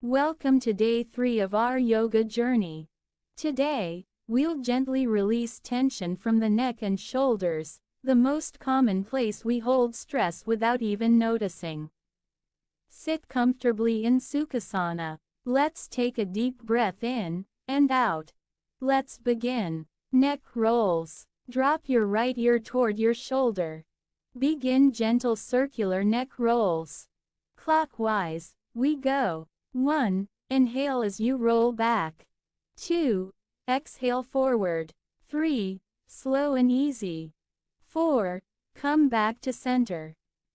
Welcome to day 3 of our yoga journey. Today, we'll gently release tension from the neck and shoulders, the most common place we hold stress without even noticing. Sit comfortably in Sukhasana. Let's take a deep breath in and out. Let's begin. Neck rolls. Drop your right ear toward your shoulder. Begin gentle circular neck rolls. Clockwise, we go. 1. Inhale as you roll back. 2. Exhale forward. 3. Slow and easy. 4. Come back to center.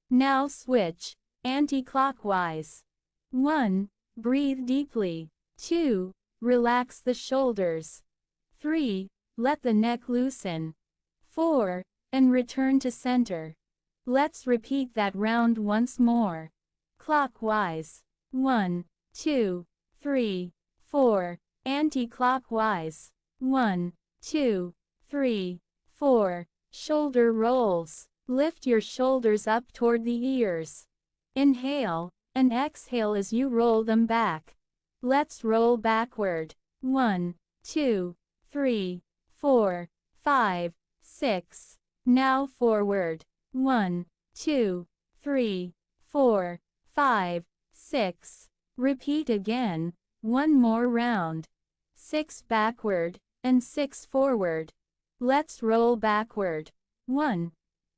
Now switch, anti-clockwise. 1. Breathe deeply. 2. Relax the shoulders. 3. Let the neck loosen. 4. And return to center. Let's repeat that round once more. Clockwise. 1, 2, 3, 4. Anti-clockwise. 1, 2, 3, 4. Shoulder rolls. Lift your shoulders up toward the ears. Inhale, and exhale as you roll them back. Let's roll backward. 1, 2, 3, 4, 5, 6. Now forward. 1, 2, 3, 4, 5, 6. Repeat again, one more round. 6 backward, and 6 forward. Let's roll backward. 1,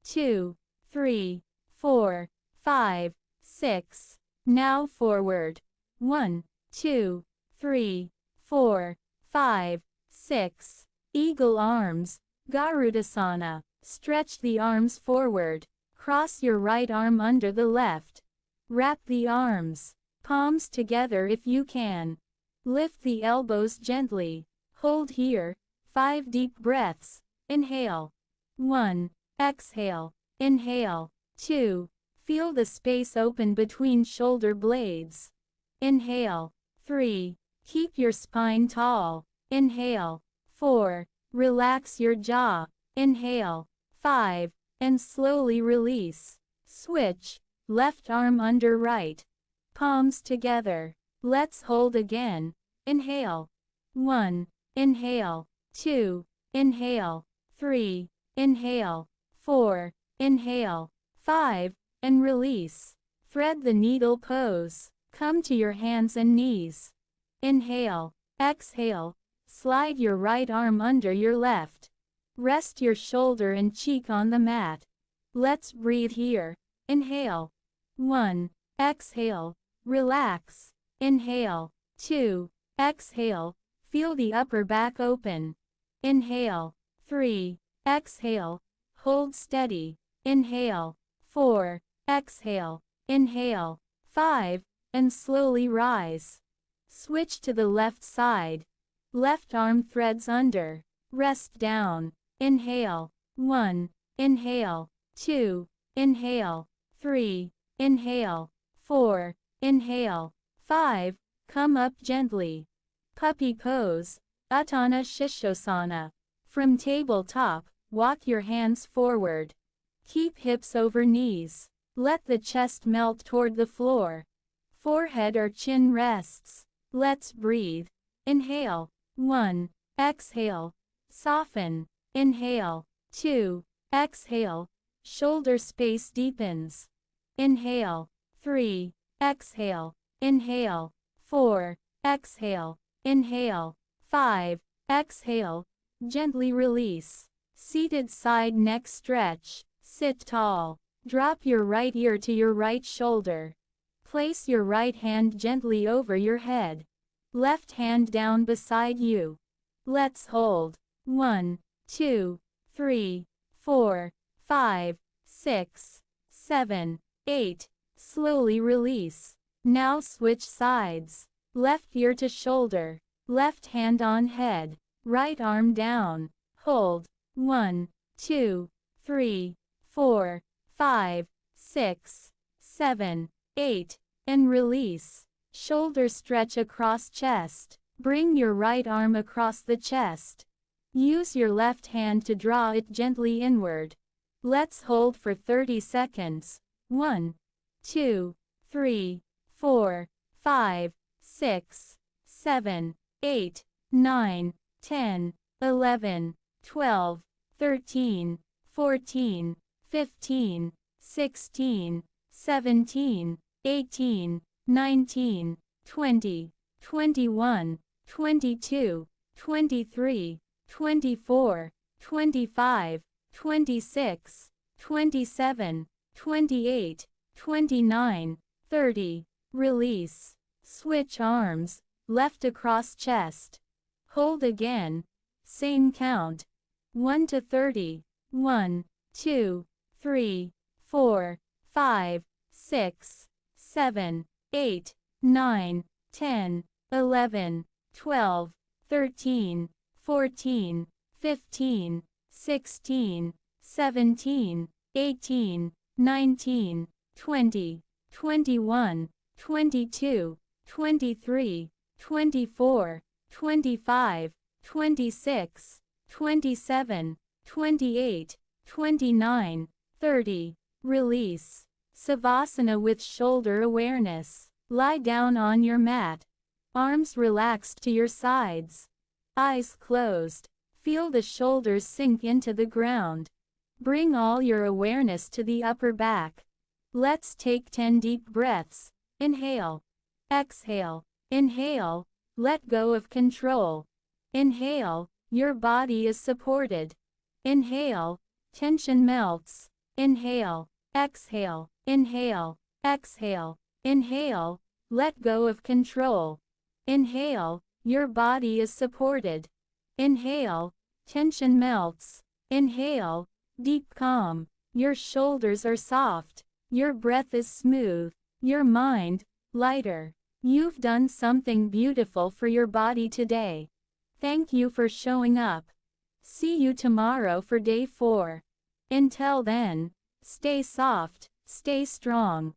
2, 3, 4, 5, 6. Now forward. 1, 2, 3, 4, 5, 6. Eagle arms, Garudasana. Stretch the arms forward. Cross your right arm under the left. Wrap the arms, palms together if you can. Lift the elbows gently. Hold here. 5 deep breaths. Inhale. 1. Exhale. Inhale. 2. Feel the space open between shoulder blades. Inhale. 3. Keep your spine tall. Inhale. 4. Relax your jaw. Inhale. 5. And slowly release. Switch. Left arm under right. Palms together. Let's hold again. Inhale. 1. Inhale. 2. Inhale. 3. Inhale. 4. Inhale. 5. And release. Thread the needle pose. Come to your hands and knees. Inhale. Exhale. Slide your right arm under your left. Rest your shoulder and cheek on the mat. Let's breathe here. Inhale. 1. Exhale. Relax. Inhale. 2. Exhale. Feel the upper back open. Inhale. 3. Exhale. Hold steady. Inhale. 4. Exhale. Inhale. 5. And slowly rise. Switch to the left side. Left arm threads under. Rest down. Inhale. 1. Inhale. 2. Inhale. 3. Inhale. 4. Inhale. 5. Come up gently. Puppy pose. Utthana Shishosana. From tabletop, walk your hands forward. Keep hips over knees. Let the chest melt toward the floor. Forehead or chin rests. Let's breathe. Inhale. 1. Exhale. Soften. Inhale. 2. Exhale. Shoulder space deepens. Inhale. 3. Exhale. Inhale. 4. Exhale. Inhale. 5. Exhale. Gently release. Seated side neck stretch. Sit tall. Drop your right ear to your right shoulder. Place your right hand gently over your head. Left hand down beside you. Let's hold. 1, 2, 3, 4, 5, 6, 7, 8. Slowly release. Now switch sides. Left ear to shoulder. Left hand on head. Right arm down. Hold. 1, 2, 3, 4, 5, 6, 7, 8. And release. Shoulder stretch across chest. Bring your right arm across the chest. Use your left hand to draw it gently inward. Let's hold for 30 seconds. 1, 2, 3, 4, 5, 6, 7, 8, 9, 10, 11, 12, 13, 14, 15, 16, 17, 18, 19, 20, 21, 22, 23, 24, 25, 26, 27, 28, 29, 30. Release. Switch arms, left across chest. Hold again. Same count. 1 to 30. 1, 2, 3, 4, 5, 6, 7, 8, 9, 10, 11, 12, 13, 14, 15, 16, 17, 18, 19, 20, 21, 22, 23, 24, 25, 26, 27, 28, 29, 30. Release. Savasana with shoulder awareness. Lie down on your mat. Arms relaxed to your sides. Eyes closed. Feel the shoulders sink into the ground. Bring all your awareness to the upper back. Let's take 10 deep breaths. Inhale. Exhale. Inhale. Let go of control. Inhale. Your body is supported. Inhale. Tension melts. Inhale. Exhale. Inhale. Exhale. Inhale. Let go of control. Inhale. Your body is supported. Inhale. Tension melts. Inhale. Deep calm. Your shoulders are soft. Your breath is smooth. Your mind, lighter. You've done something beautiful for your body today. Thank you for showing up. See you tomorrow for day 4. Until then, stay soft, stay strong.